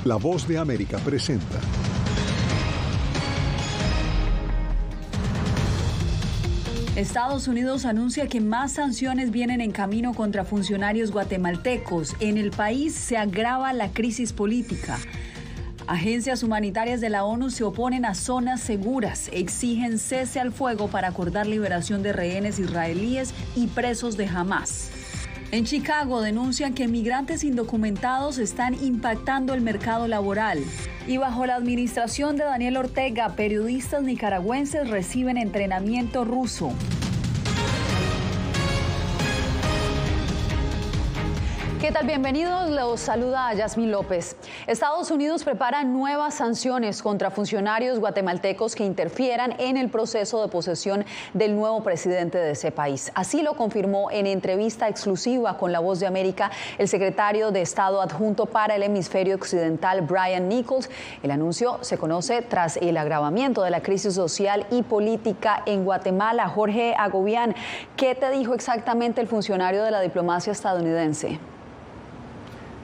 La Voz de América presenta. Estados Unidos anuncia que más sanciones vienen en camino contra funcionarios guatemaltecos. En el país se agrava la crisis política. Agencias humanitarias de la ONU se oponen a zonas seguras, exigen cese al fuego para acordar liberación de rehenes israelíes y presos de Hamás. En Chicago denuncian que migrantes indocumentados están impactando el mercado laboral. Y bajo la administración de Daniel Ortega, periodistas nicaragüenses reciben entrenamiento ruso. ¿Qué tal? Bienvenidos, los saluda Yasmín López. Estados Unidos prepara nuevas sanciones contra funcionarios guatemaltecos que interfieran en el proceso de posesión del nuevo presidente de ese país. Así lo confirmó en entrevista exclusiva con La Voz de América el secretario de Estado adjunto para el hemisferio occidental, Brian Nichols. El anuncio se conoce tras el agravamiento de la crisis social y política en Guatemala. Jorge Agobián, ¿qué te dijo exactamente el funcionario de la diplomacia estadounidense?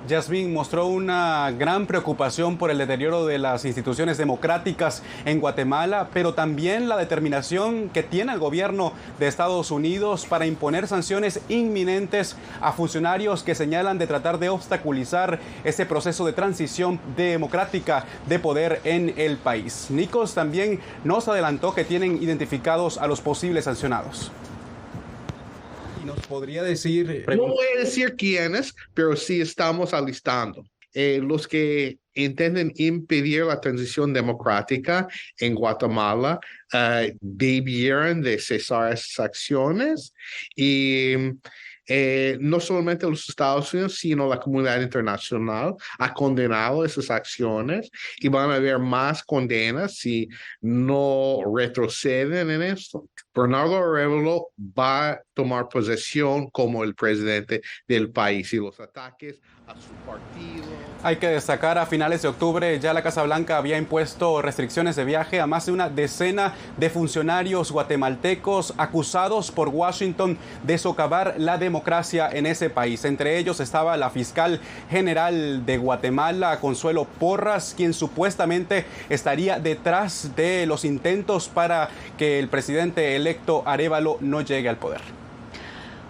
Yasmín mostró una gran preocupación por el deterioro de las instituciones democráticas en Guatemala, pero también la determinación que tiene el gobierno de Estados Unidos para imponer sanciones inminentes a funcionarios que señalan de tratar de obstaculizar ese proceso de transición democrática de poder en el país. Nichols también nos adelantó que tienen identificados a los posibles sancionados. ¿Nos podría decir? No voy a decir quiénes, pero sí estamos alistando. Los que intenten impedir la transición democrática en Guatemala debieran de cesar esas acciones y no solamente los Estados Unidos, sino la comunidad internacional ha condenado esas acciones y van a haber más condenas si no retroceden en esto. Bernardo Arévalo va a tomar posesión como el presidente del país y los ataques a su partido. Hay que destacar, a finales de octubre ya la Casa Blanca había impuesto restricciones de viaje a más de una decena de funcionarios guatemaltecos acusados por Washington de socavar la democracia en ese país. Entre ellos estaba la fiscal general de Guatemala, Consuelo Porras, quien supuestamente estaría detrás de los intentos para que el presidente electo Arévalo no llegue al poder.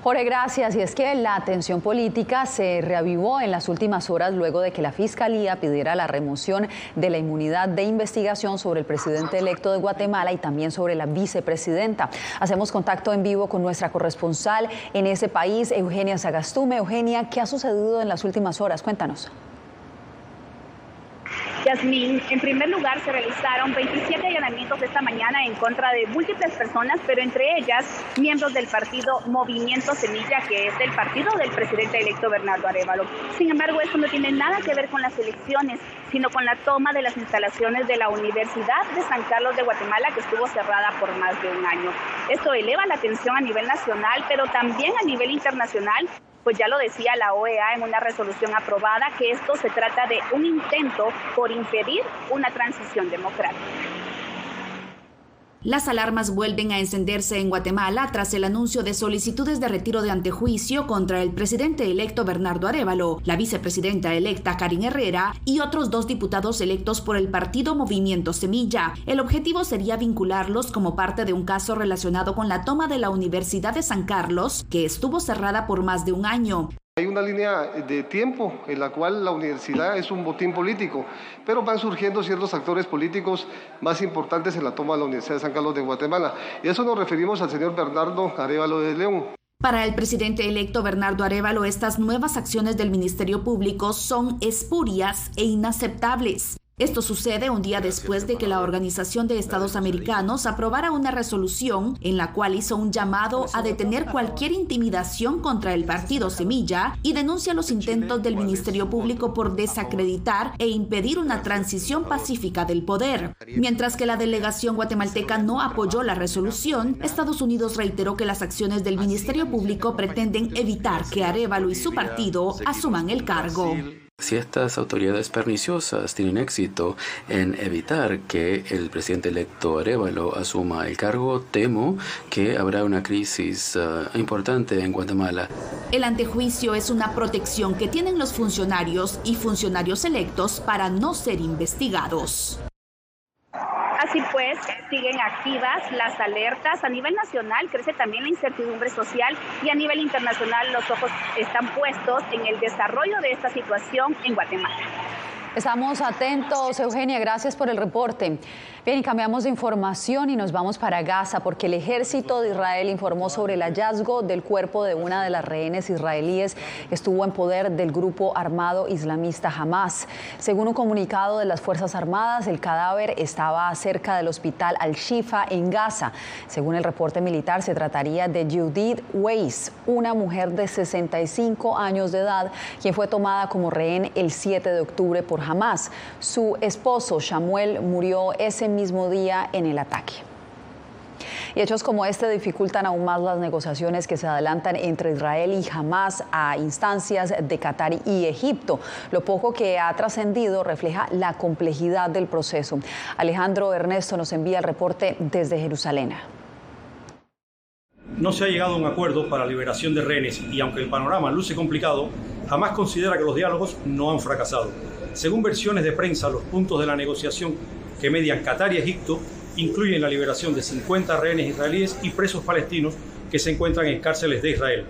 Jorge, gracias. Y es que la tensión política se reavivó en las últimas horas luego de que la Fiscalía pidiera la remoción de la inmunidad de investigación sobre el presidente electo de Guatemala y también sobre la vicepresidenta. Hacemos contacto en vivo con nuestra corresponsal en ese país, Eugenia Sagastume. Eugenia, ¿qué ha sucedido en las últimas horas? Cuéntanos. Yasmín, en primer lugar se realizaron 27 allanamientos esta mañana en contra de múltiples personas, pero entre ellas miembros del partido Movimiento Semilla, que es el partido del presidente electo Bernardo Arévalo. Sin embargo, esto no tiene nada que ver con las elecciones, sino con la toma de las instalaciones de la Universidad de San Carlos de Guatemala, que estuvo cerrada por más de un año. Esto eleva la tensión a nivel nacional, pero también a nivel internacional. Pues ya lo decía la OEA en una resolución aprobada, que esto se trata de un intento por impedir una transición democrática. Las alarmas vuelven a encenderse en Guatemala tras el anuncio de solicitudes de retiro de antejuicio contra el presidente electo Bernardo Arévalo, la vicepresidenta electa Karin Herrera y otros 2 diputados electos por el partido Movimiento Semilla. El objetivo sería vincularlos como parte de un caso relacionado con la toma de la Universidad de San Carlos, que estuvo cerrada por más de un año. Hay una línea de tiempo en la cual la universidad es un botín político, pero van surgiendo ciertos actores políticos más importantes en la toma de la Universidad de San Carlos de Guatemala. Y a eso nos referimos al señor Bernardo Arévalo de León. Para el presidente electo Bernardo Arévalo, estas nuevas acciones del Ministerio Público son espurias e inaceptables. Esto sucede un día después de que la Organización de Estados Americanos aprobara una resolución en la cual hizo un llamado a detener cualquier intimidación contra el partido Semilla y denuncia los intentos del Ministerio Público por desacreditar e impedir una transición pacífica del poder. Mientras que la delegación guatemalteca no apoyó la resolución, Estados Unidos reiteró que las acciones del Ministerio Público pretenden evitar que Arévalo y su partido asuman el cargo. Si estas autoridades perniciosas tienen éxito en evitar que el presidente electo Arévalo asuma el cargo, temo que habrá una crisis importante en Guatemala. El antejuicio es una protección que tienen los funcionarios y funcionarios electos para no ser investigados. Así pues, siguen activas las alertas. A nivel nacional crece también la incertidumbre social y a nivel internacional los ojos están puestos en el desarrollo de esta situación en Guatemala. Estamos atentos, Eugenia, gracias por el reporte. Bien, y cambiamos de información y nos vamos para Gaza porque el ejército de Israel informó sobre el hallazgo del cuerpo de una de las rehenes israelíes que estuvo en poder del grupo armado islamista Hamas. Según un comunicado de las Fuerzas Armadas, el cadáver estaba cerca del hospital Al-Shifa en Gaza. Según el reporte militar, se trataría de Judith Weiss, una mujer de 65 años de edad, quien fue tomada como rehén el 7 de octubre por Hamas. Su esposo, Shamuel, murió ese mismo día en el ataque. Y hechos como este dificultan aún más las negociaciones que se adelantan entre Israel y Hamas a instancias de Qatar y Egipto. Lo poco que ha trascendido refleja la complejidad del proceso. Alejandro Ernesto nos envía el reporte desde Jerusalén. No se ha llegado a un acuerdo para la liberación de rehenes y aunque el panorama luce complicado, Hamas considera que los diálogos no han fracasado. Según versiones de prensa, los puntos de la negociación que median Qatar y Egipto incluyen la liberación de 50 rehenes israelíes y presos palestinos que se encuentran en cárceles de Israel,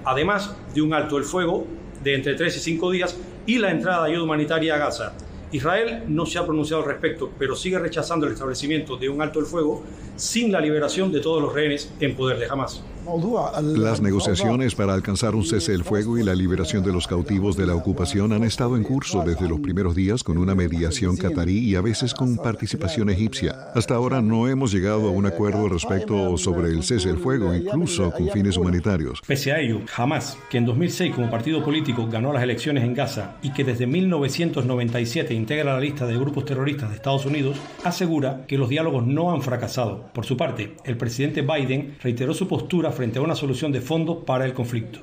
además de un alto el fuego de entre 3 y 5 días y la entrada de ayuda humanitaria a Gaza. Israel no se ha pronunciado al respecto, pero sigue rechazando el establecimiento de un alto el fuego sin la liberación de todos los rehenes en poder de Hamas. Las negociaciones para alcanzar un cese del fuego y la liberación de los cautivos de la ocupación han estado en curso desde los primeros días con una mediación catarí y a veces con participación egipcia. Hasta ahora no hemos llegado a un acuerdo respecto sobre el cese del fuego, incluso con fines humanitarios. Pese a ello, Hamas, que en 2006 como partido político ganó las elecciones en Gaza y que desde 1997 integra la lista de grupos terroristas de Estados Unidos, asegura que los diálogos no han fracasado. Por su parte, el presidente Biden reiteró su postura frente a una solución de fondo para el conflicto.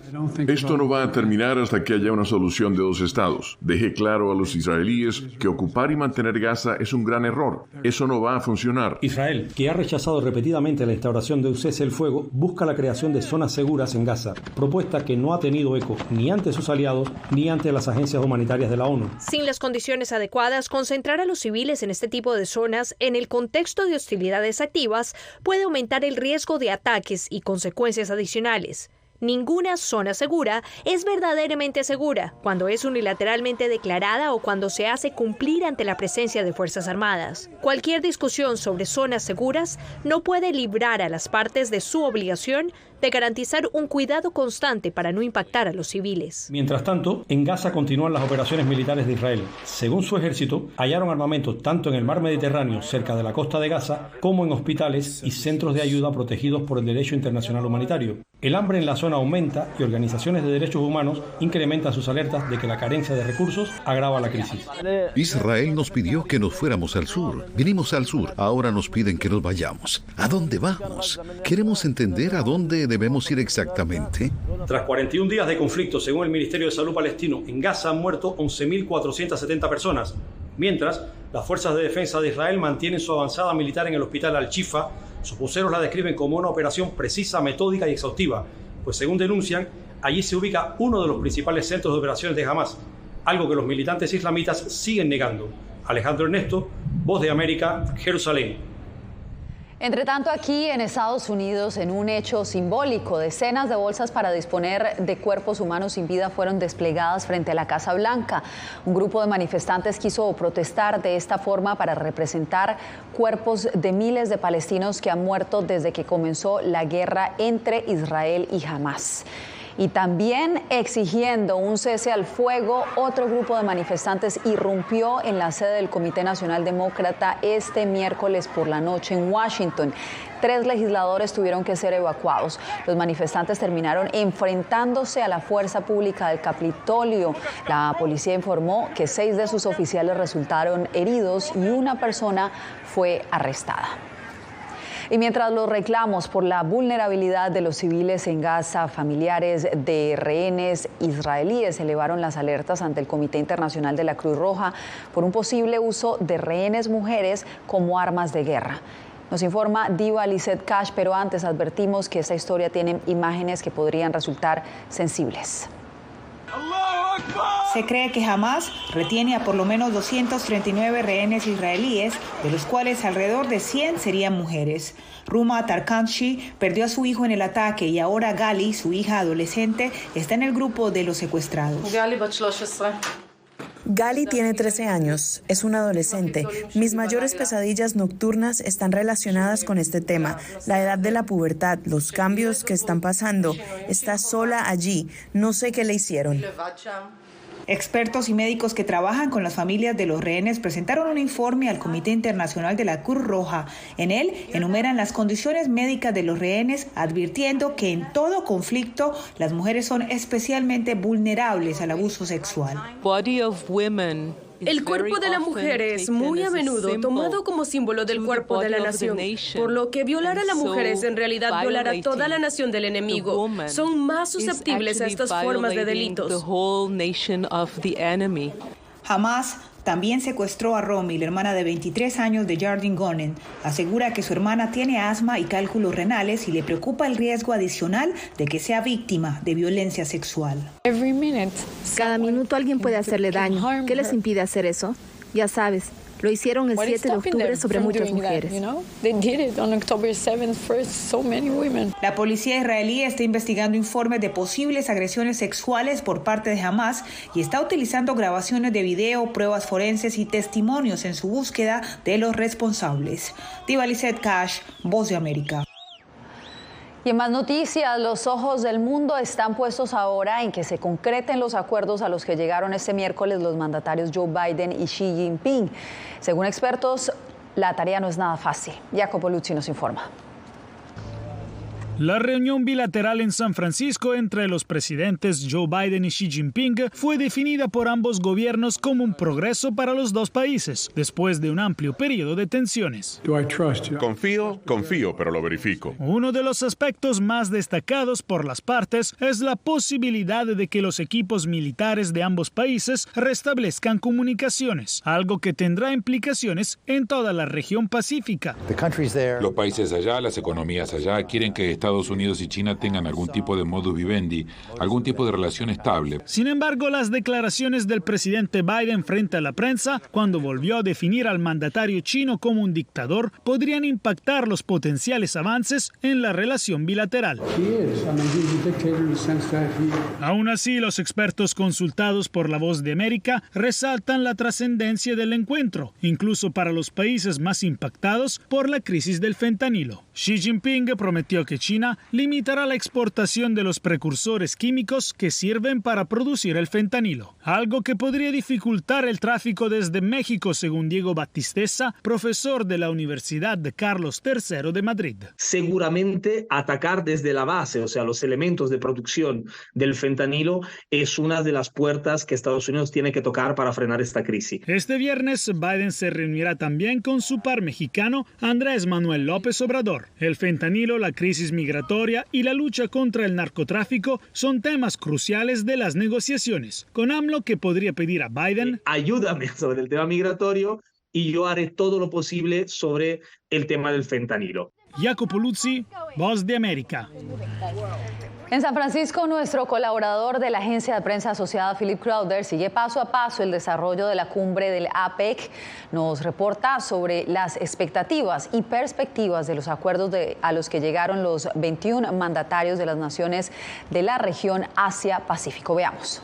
Esto no va a terminar hasta que haya una solución de 2 estados. Deje claro a los israelíes que ocupar y mantener Gaza es un gran error. Eso no va a funcionar. Israel, que ha rechazado repetidamente la instauración de un cese del fuego, busca la creación de zonas seguras en Gaza, propuesta que no ha tenido eco ni ante sus aliados ni ante las agencias humanitarias de la ONU. Sin las condiciones adecuadas, concentrar a los civiles en este tipo de zonas en el contexto de hostilidades activas puede aumentar el riesgo de ataques y consecuencias adicionales. Ninguna zona segura es verdaderamente segura cuando es unilateralmente declarada o cuando se hace cumplir ante la presencia de Fuerzas Armadas. Cualquier discusión sobre zonas seguras no puede librar a las partes de su obligación de garantizar un cuidado constante para no impactar a los civiles. Mientras tanto, en Gaza continúan las operaciones militares de Israel. Según su ejército, hallaron armamento tanto en el mar Mediterráneo, cerca de la costa de Gaza, como en hospitales y centros de ayuda protegidos por el derecho internacional humanitario. El hambre en la zona aumenta y organizaciones de derechos humanos incrementan sus alertas de que la carencia de recursos agrava la crisis. Israel nos pidió que nos fuéramos al sur. Vinimos al sur. Ahora nos piden que nos vayamos. ¿A dónde vamos? Queremos entender a dónde debemos ir exactamente. Tras 41 días de conflicto, según el Ministerio de Salud palestino, en Gaza han muerto 11.470 personas, mientras las fuerzas de defensa de Israel mantienen su avanzada militar en el hospital Al-Shifa. Sus voceros la describen como una operación precisa, metódica y exhaustiva, pues según denuncian, allí se ubica uno de los principales centros de operaciones de Hamas, algo que los militantes islamitas siguen negando. Alejandro Ernesto, Voz de América, Jerusalén. Entre tanto, aquí en Estados Unidos, en un hecho simbólico, decenas de bolsas para disponer de cuerpos humanos sin vida fueron desplegadas frente a la Casa Blanca. Un grupo de manifestantes quiso protestar de esta forma para representar cuerpos de miles de palestinos que han muerto desde que comenzó la guerra entre Israel y Hamas. Y también exigiendo un cese al fuego, otro grupo de manifestantes irrumpió en la sede del Comité Nacional Demócrata este miércoles por la noche en Washington. 3 legisladores tuvieron que ser evacuados. Los manifestantes terminaron enfrentándose a la fuerza pública del Capitolio. La policía informó que 6 de sus oficiales resultaron heridos y una persona fue arrestada. Y mientras los reclamos por la vulnerabilidad de los civiles en Gaza, familiares de rehenes israelíes elevaron las alertas ante el Comité Internacional de la Cruz Roja por un posible uso de rehenes mujeres como armas de guerra. Nos informa Diva Lizette Cash, pero antes advertimos que esta historia tiene imágenes que podrían resultar sensibles. Se cree que Hamás retiene a por lo menos 239 rehenes israelíes, de los cuales alrededor de 100 serían mujeres. Ruma Tarkanshi perdió a su hijo en el ataque y ahora Gali, su hija adolescente, está en el grupo de los secuestrados. Gali tiene 13 años, es una adolescente. Mis mayores pesadillas nocturnas están relacionadas con este tema, la edad de la pubertad, los cambios que están pasando. Está sola allí, no sé qué le hicieron. Expertos y médicos que trabajan con las familias de los rehenes presentaron un informe al Comité Internacional de la Cruz Roja. En él enumeran las condiciones médicas de los rehenes, advirtiendo que en todo conflicto las mujeres son especialmente vulnerables al abuso sexual. El cuerpo de la mujer es muy a menudo tomado como símbolo del cuerpo de la nación, por lo que violar a la mujer es en realidad violar a toda la nación del enemigo. Son más susceptibles a estas formas de delitos. Hamás también secuestró a Romy, la hermana de 23 años de Jardine Gonen. Asegura que su hermana tiene asma y cálculos renales y le preocupa el riesgo adicional de que sea víctima de violencia sexual. Cada minuto alguien puede hacerle daño. ¿Qué les impide hacer eso? Ya sabes, lo hicieron el 7 de octubre sobre muchas mujeres. La policía israelí está investigando informes de posibles agresiones sexuales por parte de Hamás y está utilizando grabaciones de video, pruebas forenses y testimonios en su búsqueda de los responsables. Diva Lizette Cash, Voz de América. Y en más noticias, los ojos del mundo están puestos ahora en que se concreten los acuerdos a los que llegaron este miércoles los mandatarios Joe Biden y Xi Jinping. Según expertos, la tarea no es nada fácil. Jacopo Luzzi nos informa. La reunión bilateral en San Francisco entre los presidentes Joe Biden y Xi Jinping fue definida por ambos gobiernos como un progreso para los dos países, después de un amplio periodo de tensiones. Confío, pero lo verifico. Uno de los aspectos más destacados por las partes es la posibilidad de que los equipos militares de ambos países restablezcan comunicaciones, algo que tendrá implicaciones en toda la región pacífica. Los países allá, las economías allá, quieren que Estados Unidos y China tengan algún tipo de modus vivendi, algún tipo de relación estable. Sin embargo, las declaraciones del presidente Biden frente a la prensa, cuando volvió a definir al mandatario chino como un dictador, podrían impactar los potenciales avances en la relación bilateral. Aún así, los expertos consultados por La Voz de América resaltan la trascendencia del encuentro, incluso para los países más impactados por la crisis del fentanilo. Xi Jinping prometió que China limitará la exportación de los precursores químicos que sirven para producir el fentanilo, algo que podría dificultar el tráfico desde México, según Diego Batisteza, profesor de la Universidad de Carlos III de Madrid. Seguramente atacar desde la base, o sea, los elementos de producción del fentanilo, es una de las puertas que Estados Unidos tiene que tocar para frenar esta crisis. Este viernes, Biden se reunirá también con su par mexicano, Andrés Manuel López Obrador. El fentanilo, la crisis migratoria y la lucha contra el narcotráfico son temas cruciales de las negociaciones, con AMLO que podría pedir a Biden: ayúdame sobre el tema migratorio y yo haré todo lo posible sobre el tema del fentanilo. Jacopo Luzzi, Voz de América. En San Francisco, nuestro colaborador de la agencia de prensa asociada, Philip Crowder, sigue paso a paso el desarrollo de la cumbre del APEC. Nos reporta sobre las expectativas y perspectivas de los acuerdos a los que llegaron los 21 mandatarios de las naciones de la región Asia-Pacífico. Veamos.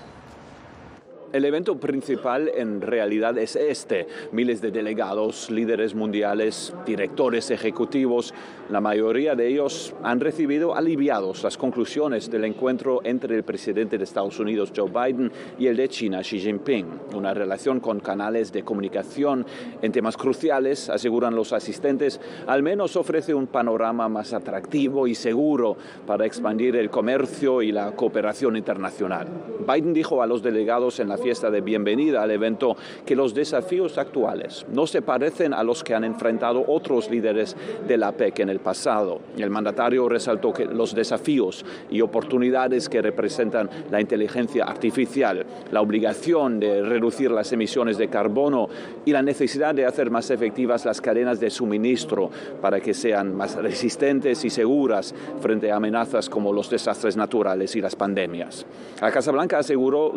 El evento principal en realidad es este. Miles de delegados, líderes mundiales, directores ejecutivos, la mayoría de ellos han recibido aliviados las conclusiones del encuentro entre el presidente de Estados Unidos, Joe Biden, y el de China, Xi Jinping. Una relación con canales de comunicación en temas cruciales, aseguran los asistentes, al menos ofrece un panorama más atractivo y seguro para expandir el comercio y la cooperación internacional. Biden dijo a los delegados en la fiesta de bienvenida al evento que los desafíos actuales no se parecen a los que han enfrentado otros líderes de la APEC en el pasado. El mandatario resaltó que los desafíos y oportunidades que representan la inteligencia artificial, la obligación de reducir las emisiones de carbono y la necesidad de hacer más efectivas las cadenas de suministro para que sean más resistentes y seguras frente a amenazas como los desastres naturales y las pandemias. La Casa Blanca aseguró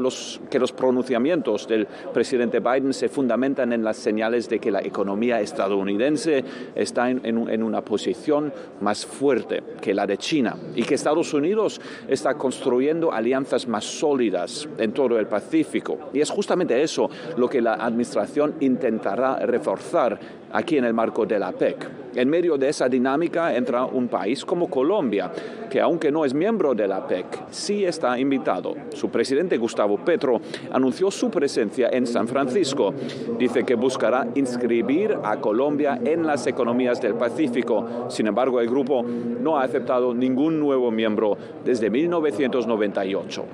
que los pronunciamientos del presidente Biden se fundamentan en las señales de que la economía estadounidense está en una posición más fuerte que la de China y que Estados Unidos está construyendo alianzas más sólidas en todo el Pacífico. Y es justamente eso lo que la administración intentará reforzar aquí en el marco de la APEC. En medio de esa dinámica entra un país como Colombia, que aunque no es miembro de la APEC, sí está invitado. Su presidente Gustavo Petro anunció su presencia en San Francisco. Dice que buscará inscribir a Colombia en las economías del Pacífico. Sin embargo, el grupo no ha aceptado ningún nuevo miembro desde 1998.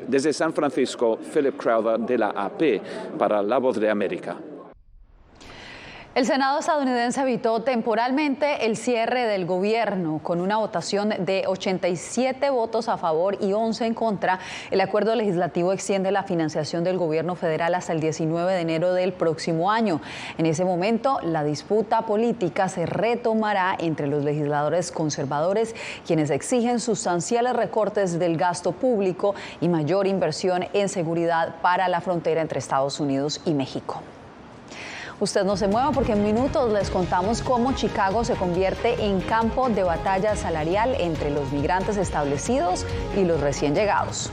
Desde San Francisco, Philip Crowder de la AP para La Voz de América. El Senado estadounidense evitó temporalmente el cierre del gobierno con una votación de 87 votos a favor y 11 en contra. El acuerdo legislativo extiende la financiación del gobierno federal hasta el 19 de enero del próximo año. En ese momento, la disputa política se retomará entre los legisladores conservadores, quienes exigen sustanciales recortes del gasto público y mayor inversión en seguridad para la frontera entre Estados Unidos y México. Usted no se mueva porque en minutos les contamos cómo Chicago se convierte en campo de batalla salarial entre los migrantes establecidos y los recién llegados.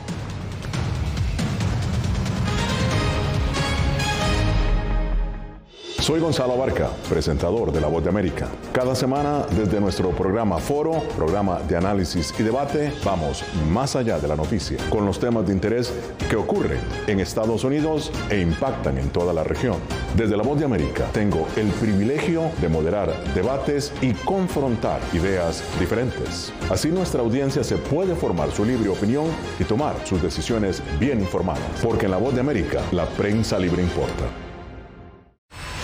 Soy Gonzalo Abarca, presentador de La Voz de América. Cada semana, desde nuestro programa Foro, programa de análisis y debate, vamos más allá de la noticia, con los temas de interés que ocurren en Estados Unidos e impactan en toda la región. Desde La Voz de América, tengo el privilegio de moderar debates y confrontar ideas diferentes. Así nuestra audiencia se puede formar su libre opinión y tomar sus decisiones bien informadas. Porque en La Voz de América, la prensa libre importa.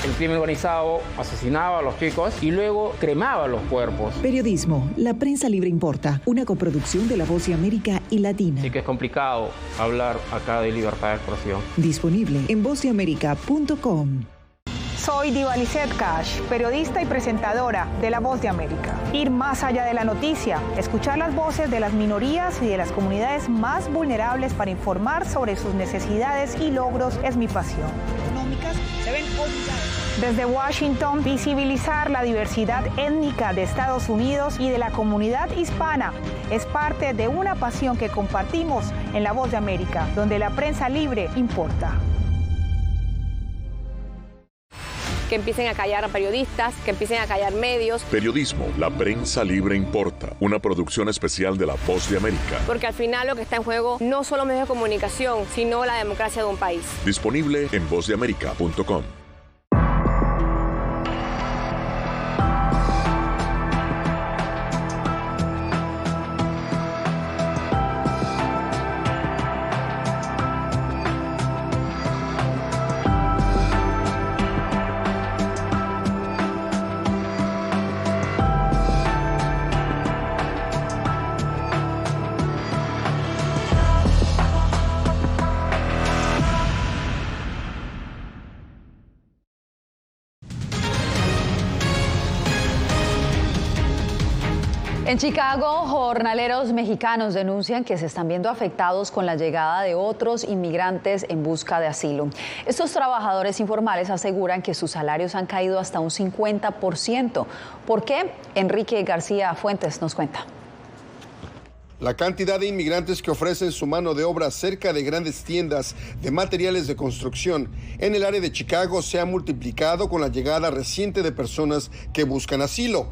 El crimen organizado asesinaba a los chicos y luego cremaba los cuerpos. Periodismo, la prensa libre importa, una coproducción de La Voz de América y Latina. Así que es complicado hablar acá de libertad de expresión. Disponible en vozdeamerica.com. Soy Diva Lizette Cash, periodista y presentadora de La Voz de América. Ir más allá de la noticia, escuchar las voces de las minorías y de las comunidades más vulnerables para informar sobre sus necesidades y logros es mi pasión. Se ven obligadas. Desde Washington, visibilizar la diversidad étnica de Estados Unidos y de la comunidad hispana es parte de una pasión que compartimos en La Voz de América, donde la prensa libre importa. Que empiecen a callar a periodistas, que empiecen a callar medios. Periodismo, la prensa libre importa. Una producción especial de La Voz de América. Porque al final lo que está en juego no solo medios de comunicación, sino la democracia de un país. Disponible en vozdeamerica.com. En Chicago, jornaleros mexicanos denuncian que se están viendo afectados con la llegada de otros inmigrantes en busca de asilo. Estos trabajadores informales aseguran que sus salarios han caído hasta un 50%. ¿Por qué? Enrique García Fuentes nos cuenta. La cantidad de inmigrantes que ofrecen su mano de obra cerca de grandes tiendas de materiales de construcción en el área de Chicago se ha multiplicado con la llegada reciente de personas que buscan asilo.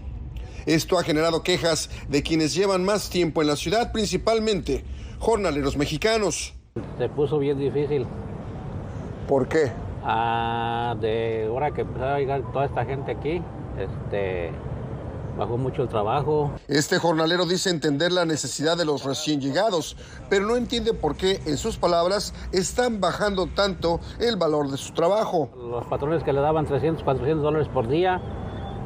Esto ha generado quejas de quienes llevan más tiempo en la ciudad, principalmente jornaleros mexicanos. Se puso bien difícil. ¿Por qué? De ahora que empezó a llegar toda esta gente aquí, bajó mucho el trabajo. Este jornalero dice entender la necesidad de los recién llegados, pero no entiende por qué, en sus palabras, están bajando tanto el valor de su trabajo. Los patrones que le daban $300, $400 por día,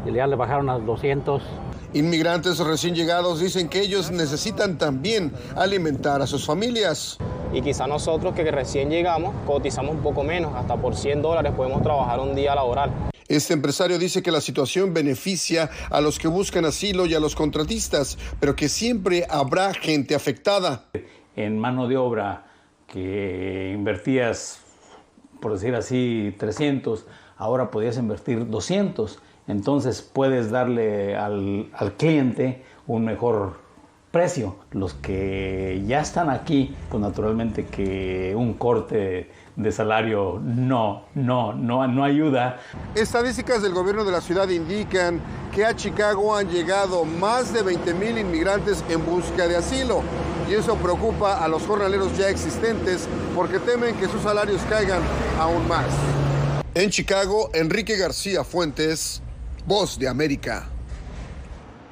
y ya le bajaron a 200. Inmigrantes recién llegados dicen que ellos necesitan también alimentar a sus familias. Y quizá nosotros que recién llegamos cotizamos un poco menos, hasta por $100 podemos trabajar un día laboral. Este empresario dice que la situación beneficia a los que buscan asilo y a los contratistas, pero que siempre habrá gente afectada. En mano de obra que invertías, por decir así, 300, ahora podías invertir 200. Entonces puedes darle al cliente un mejor precio. Los que ya están aquí, pues naturalmente que un corte de salario no ayuda. Estadísticas del gobierno de la ciudad indican que a Chicago han llegado más de 20,000 inmigrantes en busca de asilo. Y eso preocupa a los jornaleros ya existentes porque temen que sus salarios caigan aún más. En Chicago, Enrique García Fuentes, Voz de América.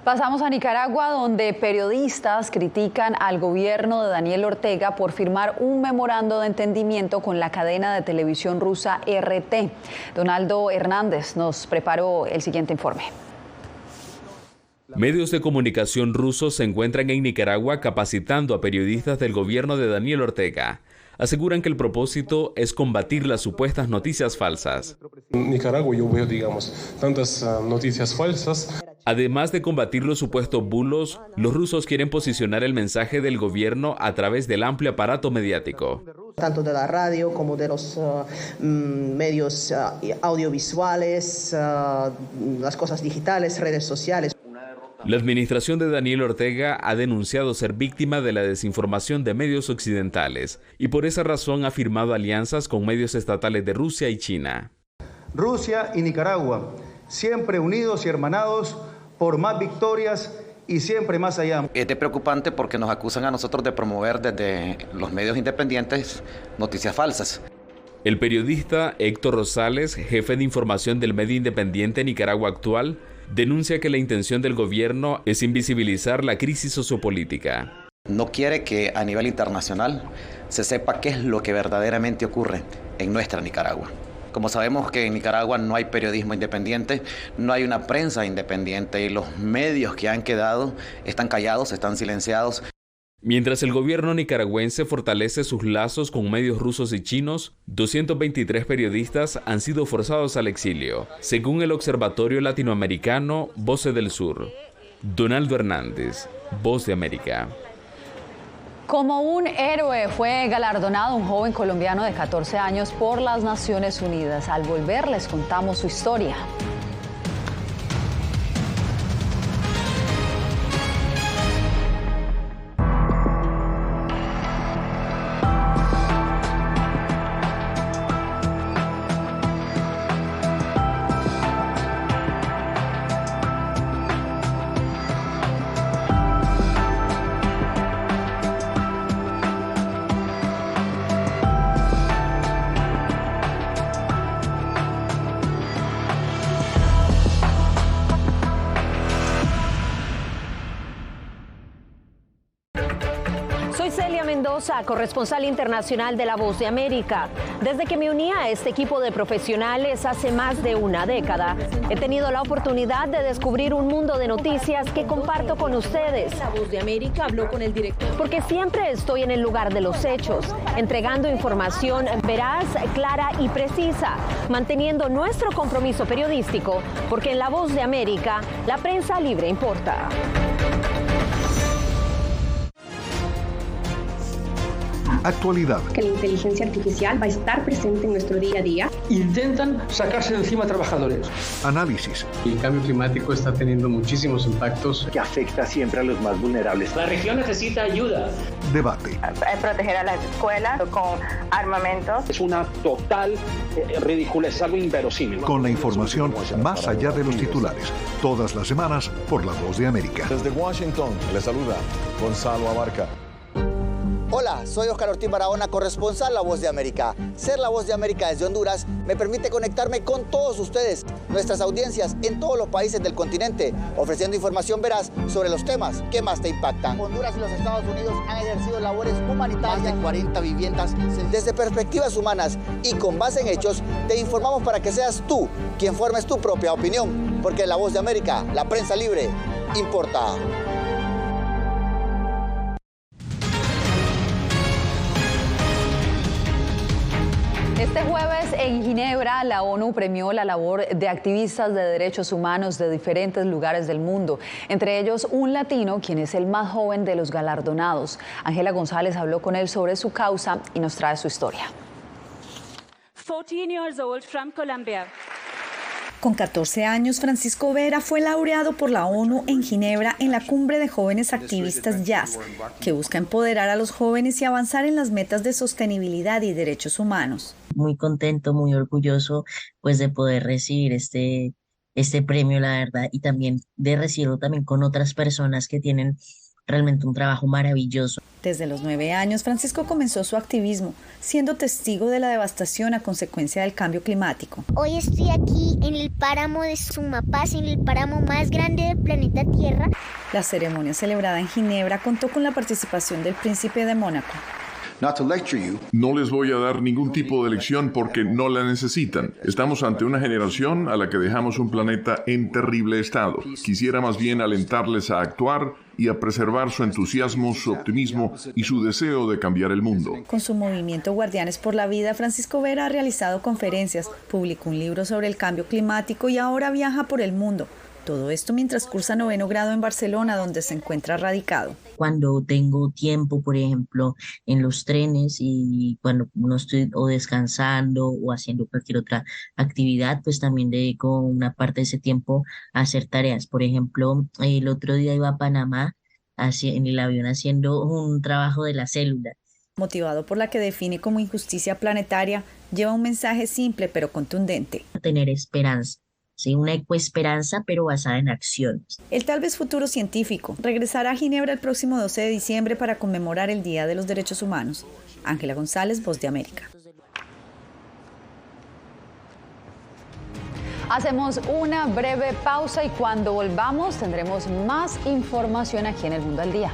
Pasamos a Nicaragua, donde periodistas critican al gobierno de Daniel Ortega por firmar un memorando de entendimiento con la cadena de televisión rusa RT. Donaldo Hernández nos preparó el siguiente informe. Medios de comunicación rusos se encuentran en Nicaragua capacitando a periodistas del gobierno de Daniel Ortega. Aseguran que el propósito es combatir las supuestas noticias falsas. En Nicaragua yo veo, tantas noticias falsas. Además de combatir los supuestos bulos, los rusos quieren posicionar el mensaje del gobierno a través del amplio aparato mediático. Tanto de la radio como de los medios audiovisuales, las cosas digitales, redes sociales. La administración de Daniel Ortega ha denunciado ser víctima de la desinformación de medios occidentales y por esa razón ha firmado alianzas con medios estatales de Rusia y China. Rusia y Nicaragua, siempre unidos y hermanados por más victorias y siempre más allá. Es preocupante porque nos acusan a nosotros de promover desde los medios independientes noticias falsas. El periodista Héctor Rosales, jefe de información del medio independiente Nicaragua Actual, denuncia que la intención del gobierno es invisibilizar la crisis sociopolítica. No quiere que a nivel internacional se sepa qué es lo que verdaderamente ocurre en nuestra Nicaragua. Como sabemos que en Nicaragua no hay periodismo independiente, no hay una prensa independiente y los medios que han quedado están callados, están silenciados. Mientras el gobierno nicaragüense fortalece sus lazos con medios rusos y chinos, 223 periodistas han sido forzados al exilio, según el Observatorio Latinoamericano Voces del Sur. Donaldo Hernández, Voz de América. Como un héroe fue galardonado un joven colombiano de 14 años por las Naciones Unidas. Al volver les contamos su historia. Corresponsal internacional de La Voz de América. Desde que me uní a este equipo de profesionales hace más de una década, he tenido la oportunidad de descubrir un mundo de noticias que comparto con ustedes. La Voz de América habló con el director. Porque siempre estoy en el lugar de los hechos, entregando información veraz, clara y precisa, manteniendo nuestro compromiso periodístico, porque en La Voz de América, la prensa libre importa. Actualidad. Que la inteligencia artificial va a estar presente en nuestro día a día. Intentan sacarse de encima a trabajadores. Análisis. El cambio climático está teniendo muchísimos impactos. Que afecta siempre a los más vulnerables. La región necesita ayuda. Debate. Proteger a las escuelas con armamentos. Es una total ridícula, es algo inverosímil. Con la información más allá de los titulares. Todas las semanas por La Voz de América. Desde Washington, les saluda Gonzalo Abarca. Hola. Hola, soy Oscar Ortiz Barahona, corresponsal La Voz de América. Ser La Voz de América desde Honduras me permite conectarme con todos ustedes, nuestras audiencias en todos los países del continente, ofreciendo información veraz sobre los temas que más te impactan. Honduras y los Estados Unidos han ejercido labores humanitarias en 40 viviendas. Desde perspectivas humanas y con base en hechos, te informamos para que seas tú quien formes tu propia opinión, porque La Voz de América, la prensa libre, importa. Este jueves en Ginebra, la ONU premió la labor de activistas de derechos humanos de diferentes lugares del mundo, entre ellos un latino, quien es el más joven de los galardonados. Ángela González habló con él sobre su causa y nos trae su historia. 14 years old from Colombia. Con 14 años, Francisco Vera fue laureado por la ONU en Ginebra en la Cumbre de Jóvenes Activistas Jazz, que busca empoderar a los jóvenes y avanzar en las metas de sostenibilidad y derechos humanos. Muy contento, muy orgulloso pues de poder recibir este premio, la verdad, y también de recibirlo también con otras personas que tienen realmente un trabajo maravilloso. Desde los 9 años, Francisco comenzó su activismo, siendo testigo de la devastación a consecuencia del cambio climático. Hoy estoy aquí en el páramo de Sumapaz, en el páramo más grande del planeta Tierra. La ceremonia celebrada en Ginebra contó con la participación del príncipe de Mónaco. No les voy a dar ningún tipo de lección porque no la necesitan. Estamos ante una generación a la que dejamos un planeta en terrible estado. Quisiera más bien alentarles a actuar y a preservar su entusiasmo, su optimismo y su deseo de cambiar el mundo. Con su movimiento Guardianes por la Vida, Francisco Vera ha realizado conferencias, publicó un libro sobre el cambio climático y ahora viaja por el mundo. Todo esto mientras cursa 9º grado en Barcelona, donde se encuentra radicado. Cuando tengo tiempo, por ejemplo, en los trenes y cuando no estoy o descansando o haciendo cualquier otra actividad, pues también dedico una parte de ese tiempo a hacer tareas. Por ejemplo, el otro día iba a Panamá en el avión haciendo un trabajo de la célula. Motivado por la que define como injusticia planetaria, lleva un mensaje simple pero contundente. Tener esperanza. Sí, una ecoesperanza, pero basada en acciones. El tal vez futuro científico regresará a Ginebra el próximo 12 de diciembre para conmemorar el Día de los Derechos Humanos. Ángela González, Voz de América. Hacemos una breve pausa y cuando volvamos tendremos más información aquí en El Mundo al Día.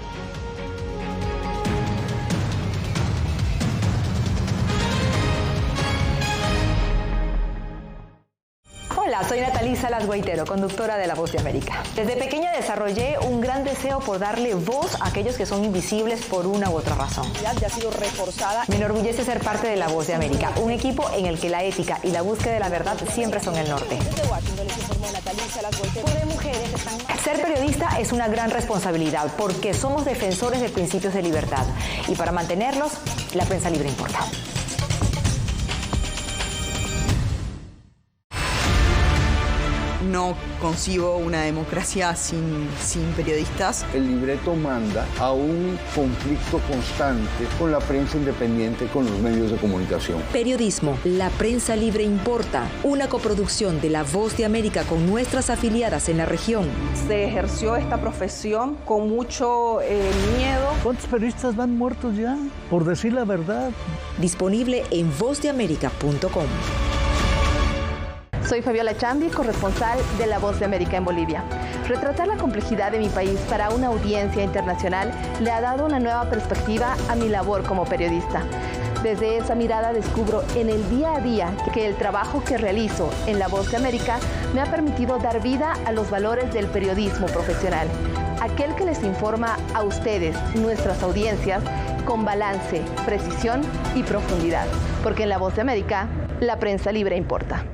Hola, soy Natalí Salas Guaitero, conductora de La Voz de América. Desde pequeña desarrollé un gran deseo por darle voz a aquellos que son invisibles por una u otra razón. Ya ha sido reforzada. Me enorgullece ser parte de La Voz de América, un equipo en el que la ética y la búsqueda de la verdad siempre son el norte. Desde Washington les informó Natalí Salas Guaitero. Ser periodista es una gran responsabilidad porque somos defensores de principios de libertad y para mantenerlos, la prensa libre importa. No concibo una democracia sin periodistas. El libreto manda a un conflicto constante con la prensa independiente, con los medios de comunicación. Periodismo, la prensa libre importa. Una coproducción de La Voz de América con nuestras afiliadas en la región. Se ejerció esta profesión con mucho miedo. ¿Cuántos periodistas van muertos ya? Por decir la verdad. Disponible en vozdeamerica.com. Soy Fabiola Chambi, corresponsal de La Voz de América en Bolivia. Retratar la complejidad de mi país para una audiencia internacional le ha dado una nueva perspectiva a mi labor como periodista. Desde esa mirada descubro en el día a día que el trabajo que realizo en La Voz de América me ha permitido dar vida a los valores del periodismo profesional. Aquel que les informa a ustedes, nuestras audiencias, con balance, precisión y profundidad. Porque en La Voz de América, la prensa libre importa.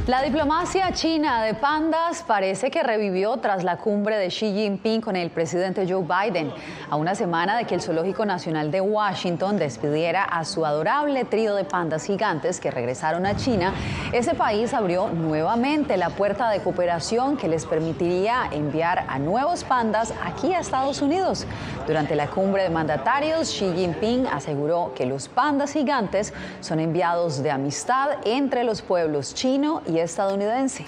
La diplomacia china de pandas parece que revivió tras la cumbre de Xi Jinping con el presidente Joe Biden. A una semana de que el Zoológico Nacional de Washington despidiera a su adorable trío de pandas gigantes que regresaron a China, ese país abrió nuevamente la puerta de cooperación que les permitiría enviar a nuevos pandas aquí a Estados Unidos. Durante la cumbre de mandatarios, Xi Jinping aseguró que los pandas gigantes son enviados de amistad entre los pueblos chino y estadounidense.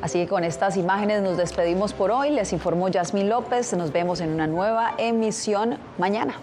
Así que con estas imágenes nos despedimos por hoy. Les informó Yasmín López. Nos vemos en una nueva emisión mañana.